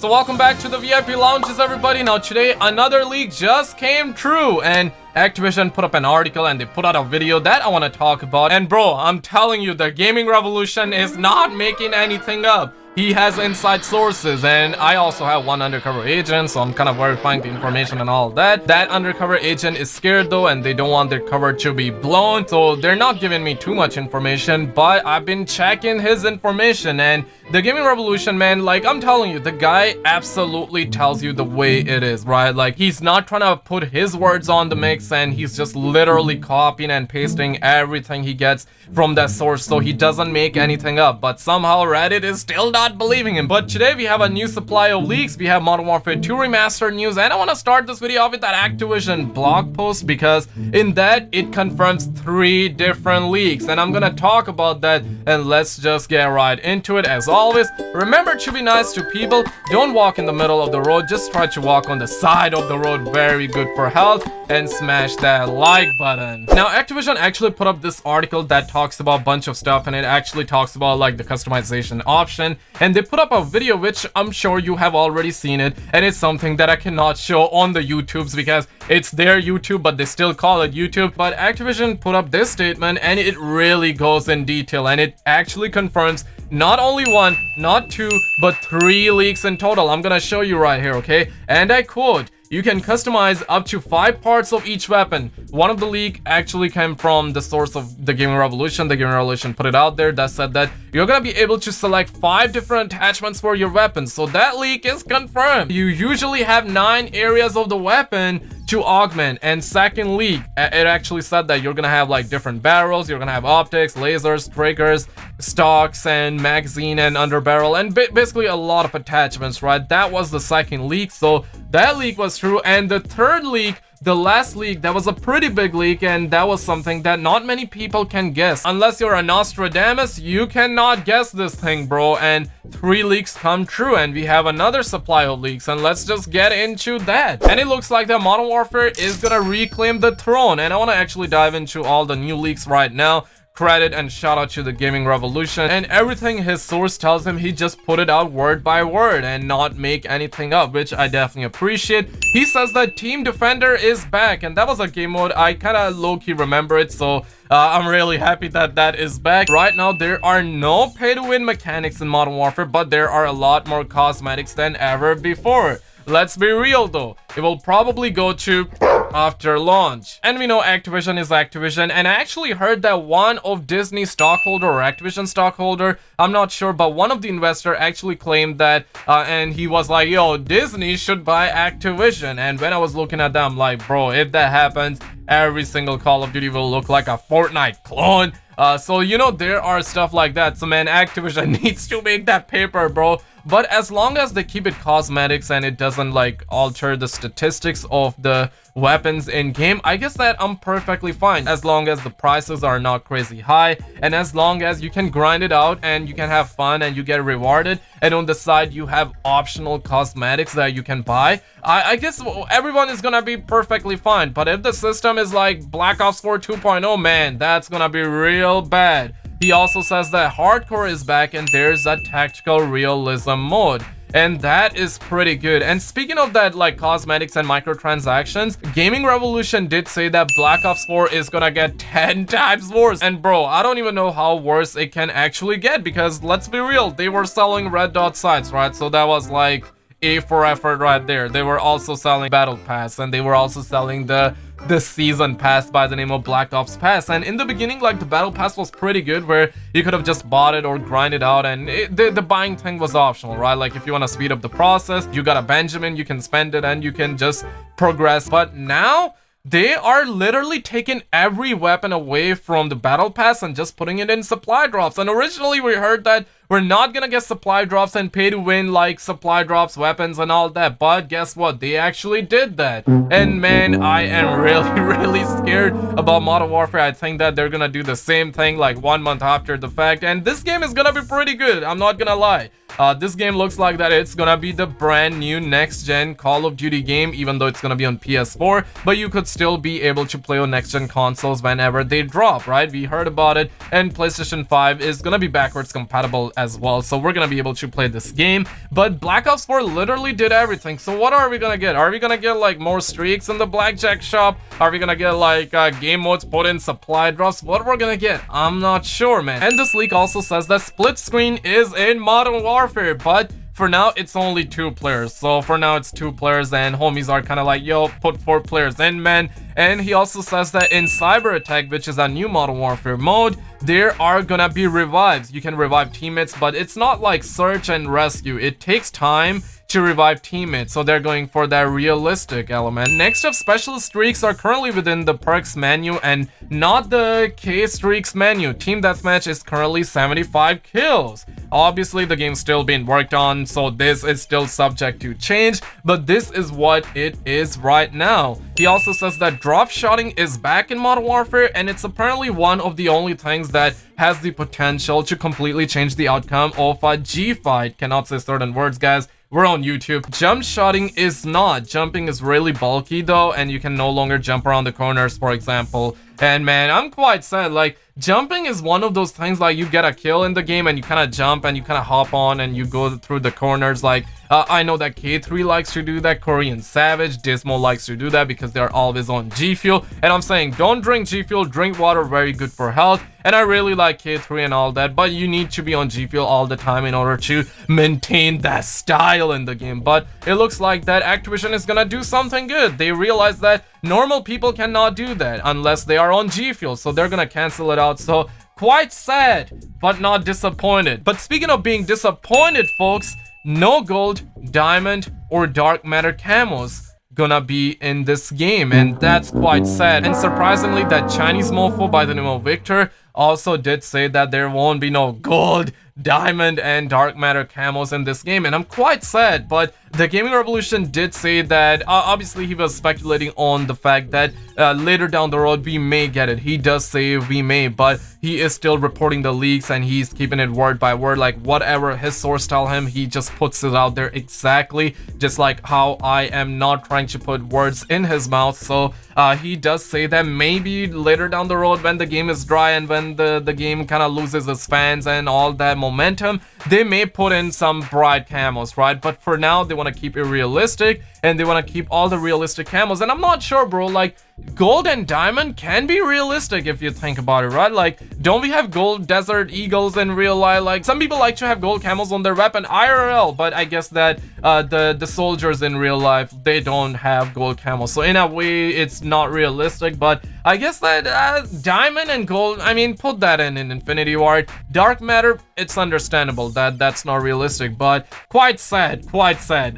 So welcome back to the VIP Lounges, everybody. Now today another leak just came true, and Activision put up an article and they put out a video that I want to talk about. And bro, I'm telling you, the gaming revolution is not making anything up. He has inside sources, and I also have one undercover agent, so I'm kind of verifying the information and all that. That undercover agent is scared though, and they don't want their cover to be blown, so they're not giving me too much information, but I've been checking his information, and the gaming revolution, man, like I'm telling you, the guy absolutely tells you the way it is, right? Like he's not trying to put his words on the mix, and he's just literally copying and pasting everything he gets from that source, so he doesn't make anything up. But somehow Reddit is still not believing him. But today we have a new supply of leaks. We have Modern Warfare 2 Remastered news, and I want to start this video off with that Activision blog post, because in that it confirms 3 different leaks, and I'm gonna talk about that. And let's just get right into it. As always, remember to be nice to people. Don't walk in the middle of the road, just try to walk on the side of the road. Very good for health. And smash that like button. Now Activision actually put up this article that talks about a bunch of stuff, and it actually talks about like the customization option, and they put up a video which I'm sure you have already seen it, and it's something that I cannot show on the YouTubes because it's their YouTube, but they still call it YouTube. But Activision put up this statement, and it really goes in detail, and it actually confirms not only 1, not 2, but 3 leaks in total. I'm gonna show you right here, okay? And I quote, "You can customize up to 5 parts of each weapon." One of the leak actually came from the source of the Gaming Revolution. The Gaming Revolution put it out there that said that you're gonna be able to select 5 different attachments for your weapon. So that leak is confirmed. You usually have 9 areas of the weapon to augment. And second leak, it actually said that you're gonna have like different barrels, you're gonna have optics, lasers, triggers, stocks, and magazine and underbarrel, and basically a lot of attachments, right? That was the second leak, so that leak was true. And the third leak, the last leak, that was a pretty big leak, and that was something that not many people can guess. Unless you're a Nostradamus, you cannot guess this thing, bro. And 3 leaks come true, and we have another supply of leaks, and let's just get into that. And it looks like that Modern Warfare is gonna reclaim the throne, and I want to actually dive into all the new leaks right now. Credit and shout out to the Gaming Revolution, and everything his source tells him, he just put it out word by word and not make anything up, which I definitely appreciate. He says that Team Defender is back, and that was a game mode I kind of low-key remember it, so I'm really happy that that is back. Right now there are no pay-to-win mechanics in Modern Warfare, but there are a lot more cosmetics than ever before. Let's be real though, it will probably go to after launch. And we know Activision is Activision, and I actually heard that one of Disney stockholder or Activision stockholder, I'm not sure, but one of the investor actually claimed that and he was like, yo, Disney should buy Activision. And when I was looking at that, I'm like, bro, if that happens, every single Call of Duty will look like a Fortnite clone. So you know, there are stuff like that. So man, Activision needs to make that paper, bro. But as long as they keep it cosmetics and it doesn't like alter the statistics of the weapons in game, I guess that I'm perfectly fine, as long as the prices are not crazy high, and as long as you can grind it out and you can have fun and you get rewarded, and on the side you have optional cosmetics that you can buy. I guess everyone is gonna be perfectly fine. But if the system is like Black Ops 4 2.0, man, that's gonna be real bad. He also says that hardcore is back, and there's a tactical realism mode, and that is pretty good. And speaking of that, like cosmetics and microtransactions, Gaming Revolution did say that Black Ops 4 is gonna get 10 times worse. And bro, I don't even know how worse it can actually get, because let's be real, they were selling red dot sites, right? So that was like A for effort right there. They were also selling Battle Pass, and they were also selling the season pass by the name of Black Ops Pass. And in the beginning, like the Battle Pass was pretty good, where you could have just bought it or grind it out, and the buying thing was optional, right? Like if you want to speed up the process, you got a Benjamin, you can spend it and you can just progress. But now they are literally taking every weapon away from the Battle Pass and just putting it in supply drops. And originally we heard that we're not gonna get supply drops and pay to win like supply drops, weapons and all that, but guess what, they actually did that. And man, I am really scared about Modern Warfare. I think that they're gonna do the same thing like 1 month after the fact, and this game is gonna be pretty good, I'm not gonna lie. This game looks like that it's gonna be the brand new next-gen Call of Duty game, even though it's gonna be on PS4, but you could still be able to play on next-gen consoles whenever they drop, right? We heard about it, and PlayStation 5 is gonna be backwards compatible as well, so we're gonna be able to play this game. But Black Ops 4 literally did everything, so what are we gonna get? Are we gonna get like more streaks in the blackjack shop? Are we gonna get like game modes put in, supply drops? What we're gonna get? I'm not sure, man. And this leak also says that split screen is in Modern Warfare, but for now it's only 2 players. So for now it's 2 players, and homies are kind of like, yo, put 4 players in, man. And he also says that in Cyber Attack, which is a new Modern Warfare mode, there are gonna be revives. You can revive teammates, but it's not like search and rescue. It takes time to revive teammates, so they're going for that realistic element. Next up, special streaks are currently within the perks menu and not the K streaks menu. Team deathmatch is currently 75 kills. Obviously the game's still being worked on, so this is still subject to change, but this is what it is right now. He also says that drop shotting is back in Modern Warfare, and it's apparently one of the only things that has the potential to completely change the outcome of a G fight. Cannot say certain words, guys. We're on YouTube. Jump shotting is not. Jumping is really bulky though, and you can no longer jump around the corners, for example. And man, I'm quite sad. Like, jumping is one of those things, like you get a kill in the game and you kind of jump and you kind of hop on and you go through the corners. Like, I know that K3 likes to do that, Korean Savage, Dismo likes to do that because they're always on G Fuel. And I'm saying, don't drink G Fuel, drink water, very good for health. And I really like K3 and all that, but you need to be on G Fuel all the time in order to maintain that style in the game. But it looks like that Activision is gonna do something good. They realize that normal people cannot do that unless they are on G Fuel, so they're gonna cancel it out. So quite sad, but not disappointed. But speaking of being disappointed, folks, no gold, diamond, or dark matter camos gonna be in this game, and that's quite sad. And surprisingly, that Chinese mofo by the name of Victor also did say that there won't be no gold, diamond, and dark matter camos in this game, and I'm quite sad. But the Gaming Revolution did say that obviously he was speculating on the fact that later down the road we may get it. He does say we may, but he is still reporting the leaks and he's keeping it word by word. Like, whatever his source tell him, he just puts it out there exactly, just like how I am not trying to put words in his mouth. So he does say that maybe later down the road, when the game is dry and when the game kind of loses its fans and all that momentum, they may put in some bright camos, right? But for now, they want to keep it realistic and they want to keep all the realistic camos. And I'm not sure, bro, like, gold and diamond can be realistic if you think about it, right? Like, don't we have gold desert eagles in real life? Like, some people like to have gold camos on their weapon IRL, but I guess that the soldiers in real life, they don't have gold camos, so in a way it's not realistic. But I guess that diamond and gold, I mean, put that in Infinity Ward. Dark matter, it's understandable that that's not realistic, but quite sad,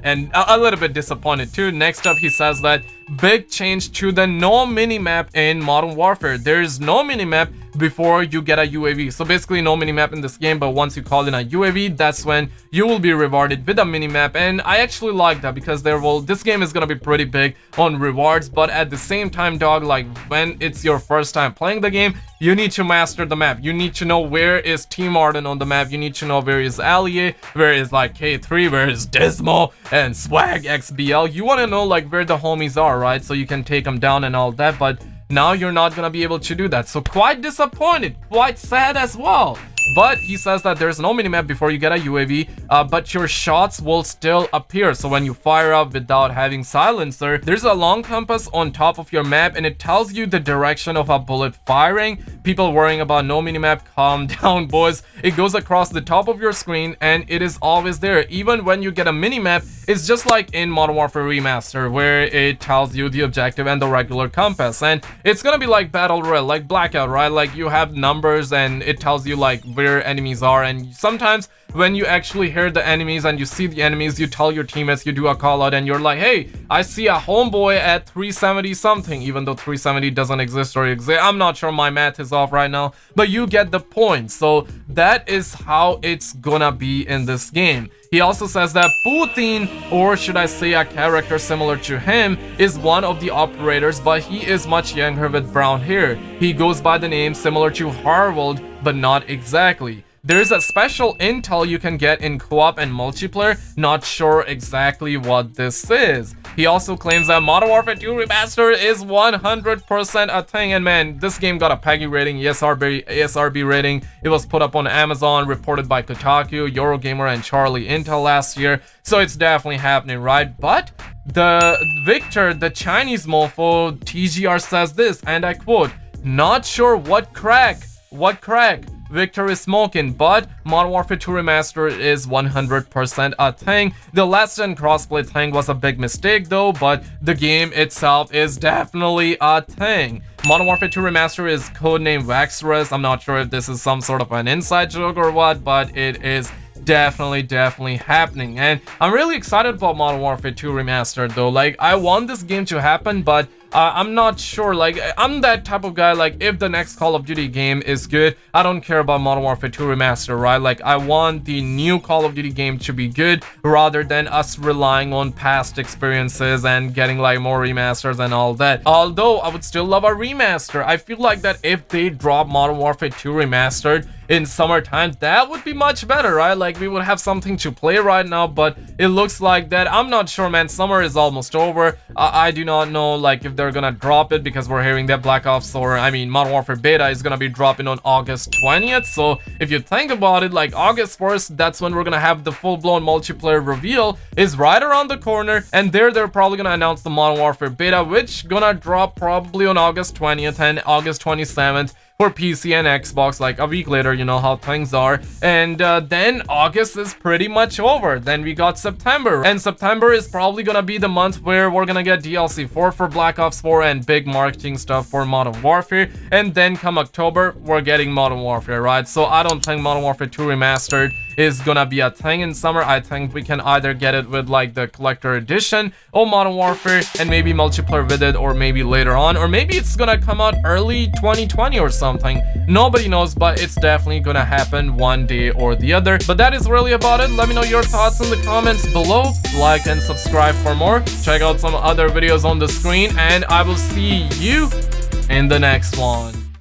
and a little bit disappointed too. Next up, he says that big change to the no minimap in Modern Warfare. There is no minimap before you get a UAV. So basically no minimap in this game, but once you call in a UAV, that's when you will be rewarded with a minimap. And I actually like that because this game is gonna be pretty big on rewards, but at the same time, dog, like, when it's your first time playing the game, you need to master the map. You need to know where is Team Arden on the map. You need to know where is Allier, where is like K3, where is Dismo and Swag XBL. You want to know like where the homies are, right? So you can take them down and all that, but now you're not gonna be able to do that. So quite disappointed, quite sad as well. But he says that there's no minimap before you get a UAV, but your shots will still appear. So when you fire up without having silencer, there's a long compass on top of your map and it tells you the direction of a bullet firing. People worrying about no minimap, calm down, boys. It goes across the top of your screen and it is always there. Even when you get a minimap, it's just like in Modern Warfare Remastered, where it tells you the objective and the regular compass. And it's gonna be like Battle Royale, like Blackout, right? Like, you have numbers and it tells you like where enemies are, and sometimes when you actually hear the enemies and you see the enemies, you tell your teammates, you do a call out and you're like, hey, I see a homeboy at 370 something, even though 370 doesn't exist or exist. I'm not sure, my math is off right now, but you get the point. So that is how it's gonna be in this game. He also says that Putin, or should I say a character similar to him, is one of the operators, but he is much younger with brown hair. He goes by the name similar to Harwold, but not exactly. there's a special intel you can get in co-op and multiplayer. Not sure exactly what this is. He also claims that Modern Warfare 2 Remastered is 100% a thing, and man, this game got a PEGI rating, ESRB rating. It was put up on Amazon, reported by Kotaku, Eurogamer, and Charlie Intel last year, so it's definitely happening, right? But the Victor, the Chinese mofo, TGR says this, and I quote, "Not sure what crack Victor is smoking, but Modern Warfare 2 Remastered is 100% a thing. The last gen crossplay thing was a big mistake though, but the game itself is definitely a thing." Modern Warfare 2 Remastered is codenamed Vaxxerus. I'm not sure if this is some sort of an inside joke or what, but it is definitely happening, and I'm really excited about Modern Warfare 2 Remastered though. Like, I want this game to happen, but I'm not sure. Like, I'm that type of guy, like, if the next Call of Duty game is good, I don't care about Modern Warfare 2 Remastered, right? Like, I want the new Call of Duty game to be good rather than us relying on past experiences and getting like more remasters and all that. Although I would still love a remaster. I feel like that if they drop Modern Warfare 2 Remastered in summertime, that would be much better, right? Like, we would have something to play right now, but it looks like that, I'm not sure, man. Summer is almost over. I do not know, like, if they're gonna drop it, because we're hearing that Modern Warfare Beta is gonna be dropping on August 20th, so if you think about it, like, August 1st, that's when we're gonna have the full-blown multiplayer reveal, is right around the corner, and they're probably gonna announce the Modern Warfare Beta, which gonna drop probably on August 20th and August 27th. For PC and Xbox, like a week later, you know how things are. And then August is pretty much over. Then we got September, and September is probably gonna be the month where we're gonna get DLC 4 for Black Ops 4 and big marketing stuff for Modern Warfare. And then come October, we're getting Modern Warfare, right? So I don't think Modern Warfare 2 Remastered is gonna be a thing in summer. I think we can either get it with like the collector edition or Modern Warfare and maybe multiplayer with it, or maybe later on, or maybe it's gonna come out early 2020 or something. Nobody knows, but it's definitely gonna happen one day or the other. But that is really about it. Let me know your thoughts in the comments below. Like and subscribe for more. Check out some other videos on the screen, and I will see you in the next one.